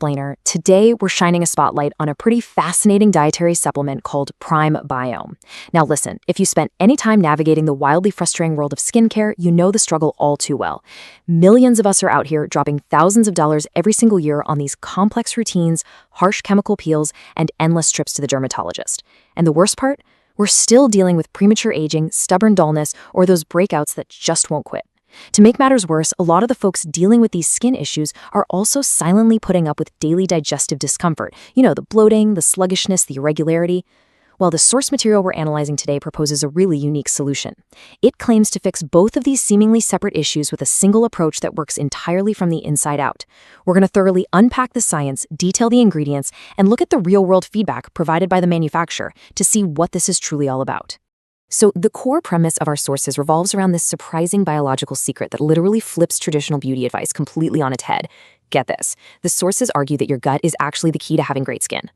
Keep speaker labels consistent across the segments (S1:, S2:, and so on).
S1: explainer, today we're shining a spotlight on a pretty fascinating dietary supplement called Prime Biome. Now listen, if you spent any time navigating the wildly frustrating world of skincare, you know the struggle all too well. Millions of us are out here dropping thousands of dollars every single year on these complex routines, harsh chemical peels, and endless trips to the dermatologist. And the worst part? We're still dealing with premature aging, stubborn dullness, or those breakouts that just won't quit. To make matters worse, a lot of the folks dealing with these skin issues are also silently putting up with daily digestive discomfort. You know, the bloating, the sluggishness, the irregularity. Well, the source material we're analyzing today proposes a really unique solution. It claims to fix both of these seemingly separate issues with a single approach that works entirely from the inside out. We're going to thoroughly unpack the science, detail the ingredients, and look at the real-world feedback provided by the manufacturer to see what this is truly all about. So the core premise of our sources revolves around this surprising biological secret that literally flips traditional beauty advice completely on its head. Get this, the sources argue that your gut is actually the key to having great skin.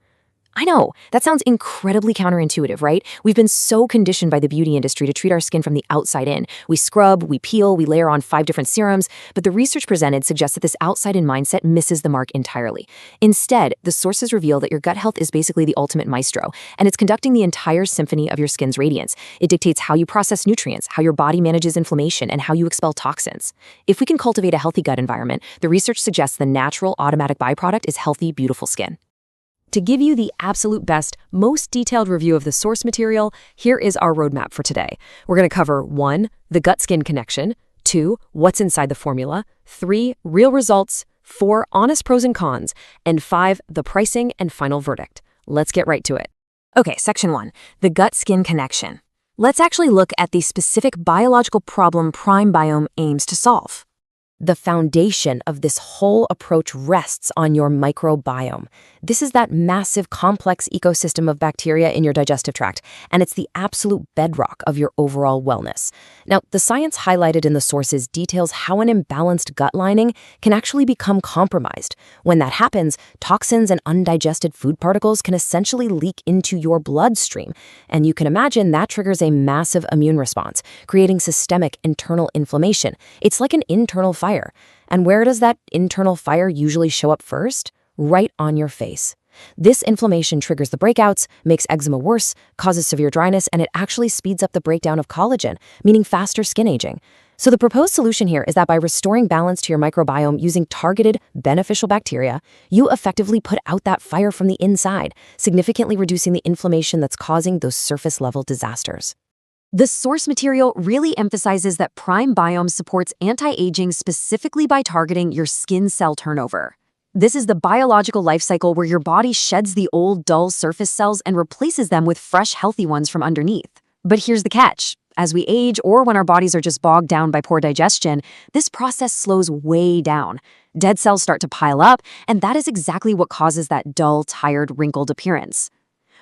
S1: I know, that sounds incredibly counterintuitive, right? We've been so conditioned by the beauty industry to treat our skin from the outside in. We scrub, we peel, we layer on 5 different serums, but the research presented suggests that this outside-in mindset misses the mark entirely. Instead, the sources reveal that your gut health is basically the ultimate maestro, and it's conducting the entire symphony of your skin's radiance. It dictates how you process nutrients, how your body manages inflammation, and how you expel toxins. If we can cultivate a healthy gut environment, the research suggests the natural, automatic byproduct is healthy, beautiful skin. To give you the absolute best, most detailed review of the source material, here is our roadmap for today. We're going to cover 1. The gut-skin connection, 2. What's inside the formula, 3. Real results, 4. Honest pros and cons, and 5. The pricing and final verdict. Let's get right to it. Okay, section 1. The gut-skin connection. Let's actually look at the specific biological problem Prime Biome aims to solve. The foundation of this whole approach rests on your microbiome. This is that massive, complex ecosystem of bacteria in your digestive tract, and it's the absolute bedrock of your overall wellness. Now, the science highlighted in the sources details how an imbalanced gut lining can actually become compromised. When that happens, toxins and undigested food particles can essentially leak into your bloodstream, and you can imagine that triggers a massive immune response, creating systemic internal inflammation. It's like an internal fire. And where does that internal fire usually show up first? Right on your face. This inflammation triggers the breakouts, makes eczema worse, causes severe dryness, and it actually speeds up the breakdown of collagen, meaning faster skin aging. So the proposed solution here is that by restoring balance to your microbiome using targeted, beneficial bacteria, you effectively put out that fire from the inside, significantly reducing the inflammation that's causing those surface-level disasters. The source material really emphasizes that Prime Biome supports anti-aging specifically by targeting your skin cell turnover. This is the biological life cycle where your body sheds the old, dull surface cells and replaces them with fresh, healthy ones from underneath. But here's the catch. As we age, or when our bodies are just bogged down by poor digestion, this process slows way down. Dead cells start to pile up, and that is exactly what causes that dull, tired, wrinkled appearance.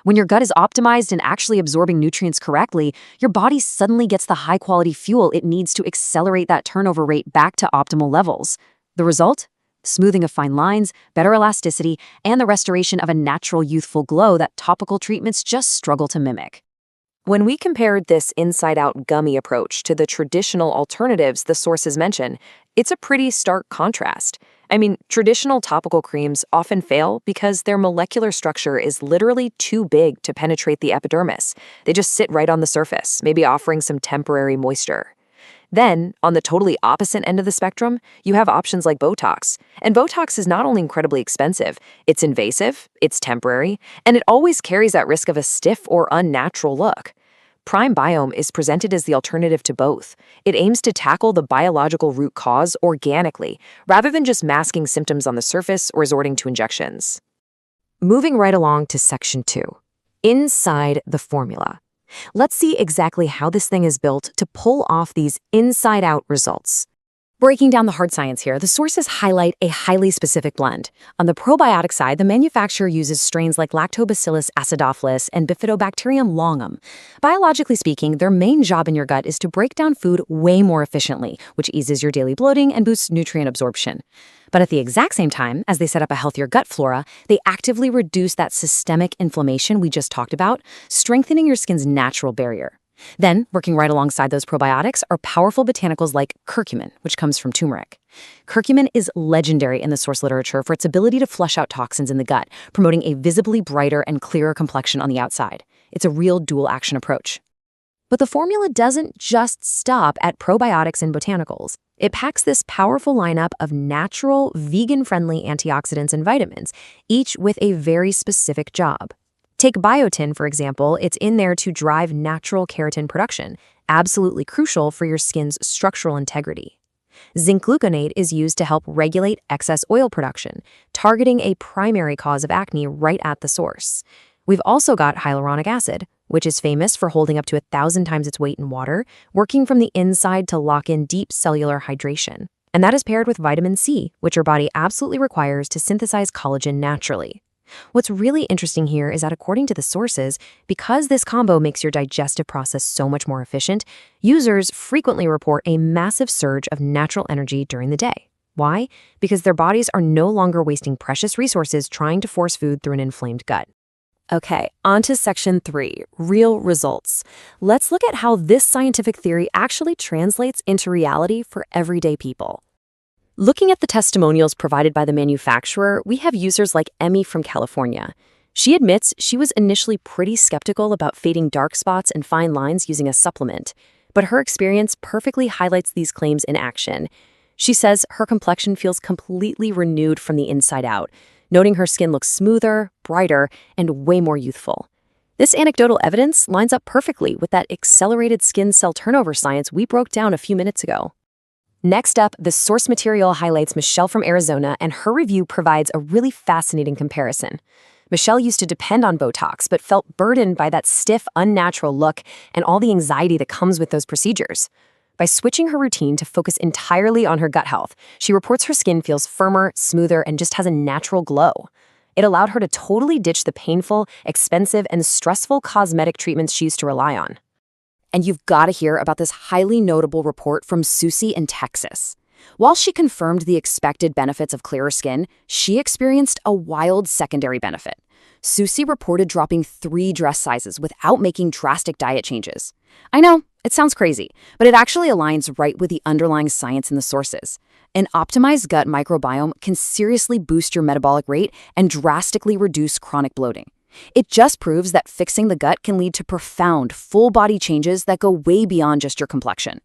S1: When your gut is optimized and actually absorbing nutrients correctly, your body suddenly gets the high-quality fuel it needs to accelerate that turnover rate back to optimal levels. The result? Smoothing of fine lines, better elasticity, and the restoration of a natural youthful glow that topical treatments just struggle to mimic. When we compared this inside-out gummy approach to the traditional alternatives the sources mention, it's a pretty stark contrast. I mean, traditional topical creams often fail because their molecular structure is literally too big to penetrate the epidermis. They just sit right on the surface, maybe offering some temporary moisture. Then, on the totally opposite end of the spectrum, you have options like Botox. And Botox is not only incredibly expensive, it's invasive, it's temporary, and it always carries that risk of a stiff or unnatural look. Prime Biome is presented as the alternative to both. It aims to tackle the biological root cause organically, rather than just masking symptoms on the surface or resorting to injections. Moving right along to section 2. Inside the formula. Let's see exactly how this thing is built to pull off these inside-out results. Breaking down the hard science here, the sources highlight a highly specific blend. On the probiotic side, the manufacturer uses strains like Lactobacillus acidophilus and Bifidobacterium longum. Biologically speaking, their main job in your gut is to break down food way more efficiently, which eases your daily bloating and boosts nutrient absorption. But at the exact same time, as they set up a healthier gut flora, they actively reduce that systemic inflammation we just talked about, strengthening your skin's natural barrier. Then, working right alongside those probiotics are powerful botanicals like curcumin, which comes from turmeric. Curcumin is legendary in the source literature for its ability to flush out toxins in the gut, promoting a visibly brighter and clearer complexion on the outside. It's a real dual-action approach. But the formula doesn't just stop at probiotics and botanicals. It packs this powerful lineup of natural, vegan-friendly antioxidants and vitamins, each with a very specific job. Take biotin, for example. It's in there to drive natural keratin production, absolutely crucial for your skin's structural integrity. Zinc gluconate is used to help regulate excess oil production, targeting a primary cause of acne right at the source. We've also got hyaluronic acid, which is famous for holding up to 1,000 times its weight in water, working from the inside to lock in deep cellular hydration. And that is paired with vitamin C, which your body absolutely requires to synthesize collagen naturally. What's really interesting here is that according to the sources, because this combo makes your digestive process so much more efficient, users frequently report a massive surge of natural energy during the day. Why? Because their bodies are no longer wasting precious resources trying to force food through an inflamed gut. Okay, on to section 3, real results. Let's look at how this scientific theory actually translates into reality for everyday people. Looking at the testimonials provided by the manufacturer, we have users like Emmy from California. She admits she was initially pretty skeptical about fading dark spots and fine lines using a supplement, but her experience perfectly highlights these claims in action. She says her complexion feels completely renewed from the inside out, noting her skin looks smoother, brighter, and way more youthful. This anecdotal evidence lines up perfectly with that accelerated skin cell turnover science we broke down a few minutes ago. Next up, the source material highlights Michelle from Arizona, and her review provides a really fascinating comparison. Michelle used to depend on Botox, but felt burdened by that stiff, unnatural look and all the anxiety that comes with those procedures. By switching her routine to focus entirely on her gut health, she reports her skin feels firmer, smoother, and just has a natural glow. It allowed her to totally ditch the painful, expensive, and stressful cosmetic treatments she used to rely on. And you've got to hear about this highly notable report from Susie in Texas. While she confirmed the expected benefits of clearer skin, she experienced a wild secondary benefit. Susie reported dropping 3 dress sizes without making drastic diet changes. I know, it sounds crazy, but it actually aligns right with the underlying science in the sources. An optimized gut microbiome can seriously boost your metabolic rate and drastically reduce chronic bloating. It just proves that fixing the gut can lead to profound, full-body changes that go way beyond just your complexion.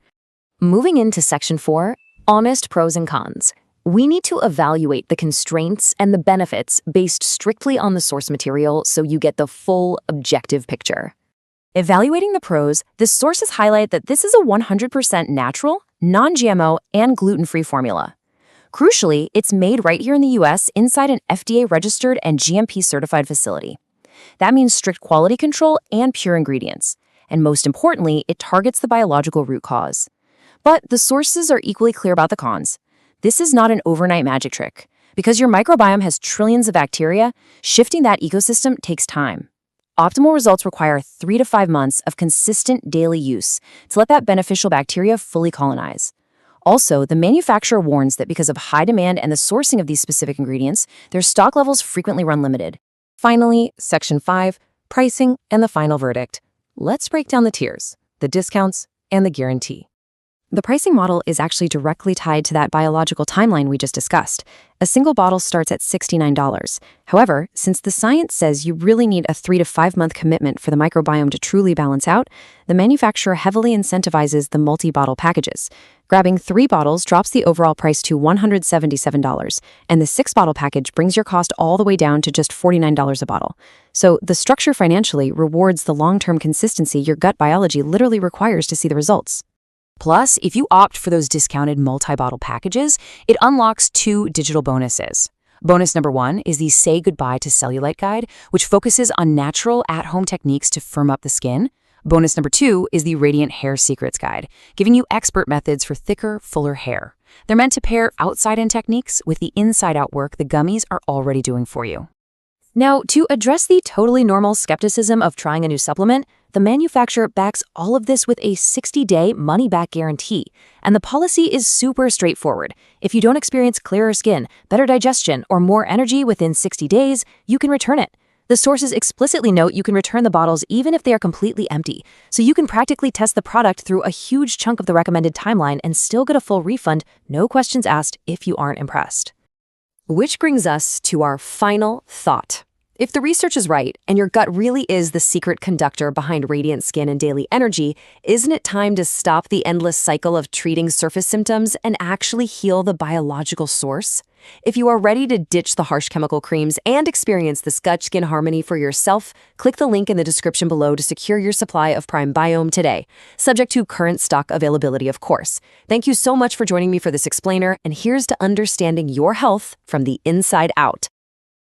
S1: Moving into section 4, honest pros and cons. We need to evaluate the constraints and the benefits based strictly on the source material so you get the full, objective picture. Evaluating the pros, the sources highlight that this is a 100% natural, non-GMO, and gluten-free formula. Crucially, it's made right here in the US inside an FDA-registered and GMP-certified facility. That means strict quality control and pure ingredients. And most importantly, it targets the biological root cause. But the sources are equally clear about the cons. This is not an overnight magic trick. Because your microbiome has trillions of bacteria, shifting that ecosystem takes time. Optimal results require 3 to 5 months of consistent daily use to let that beneficial bacteria fully colonize. Also, the manufacturer warns that because of high demand and the sourcing of these specific ingredients, their stock levels frequently run limited. Finally, section 5, pricing and the final verdict. Let's break down the tiers, the discounts, and the guarantee. The pricing model is actually directly tied to that biological timeline we just discussed. A single bottle starts at $69. However, since the science says you really need a 3 to 5 month commitment for the microbiome to truly balance out, the manufacturer heavily incentivizes the multi-bottle packages. Grabbing 3 bottles drops the overall price to $177, and the 6-bottle package brings your cost all the way down to just $49 a bottle. So the structure financially rewards the long-term consistency your gut biology literally requires to see the results. Plus, if you opt for those discounted multi-bottle packages, it unlocks 2 digital bonuses. Bonus number 1 is the Say Goodbye to Cellulite Guide, which focuses on natural at-home techniques to firm up the skin. Bonus number 2 is the Radiant Hair Secrets Guide, giving you expert methods for thicker, fuller hair. They're meant to pair outside-in techniques with the inside-out work the gummies are already doing for you. Now, to address the totally normal skepticism of trying a new supplement, the manufacturer backs all of this with a 60-day money-back guarantee. And the policy is super straightforward. If you don't experience clearer skin, better digestion, or more energy within 60 days, you can return it. The sources explicitly note you can return the bottles even if they are completely empty, so you can practically test the product through a huge chunk of the recommended timeline and still get a full refund, no questions asked, if you aren't impressed. Which brings us to our final thought. If the research is right, and your gut really is the secret conductor behind radiant skin and daily energy, isn't it time to stop the endless cycle of treating surface symptoms and actually heal the biological source? If you are ready to ditch the harsh chemical creams and experience this gut-skin harmony for yourself, click the link in the description below to secure your supply of Prime Biome today, subject to current stock availability, of course. Thank you so much for joining me for this explainer, and here's to understanding your health from the inside out.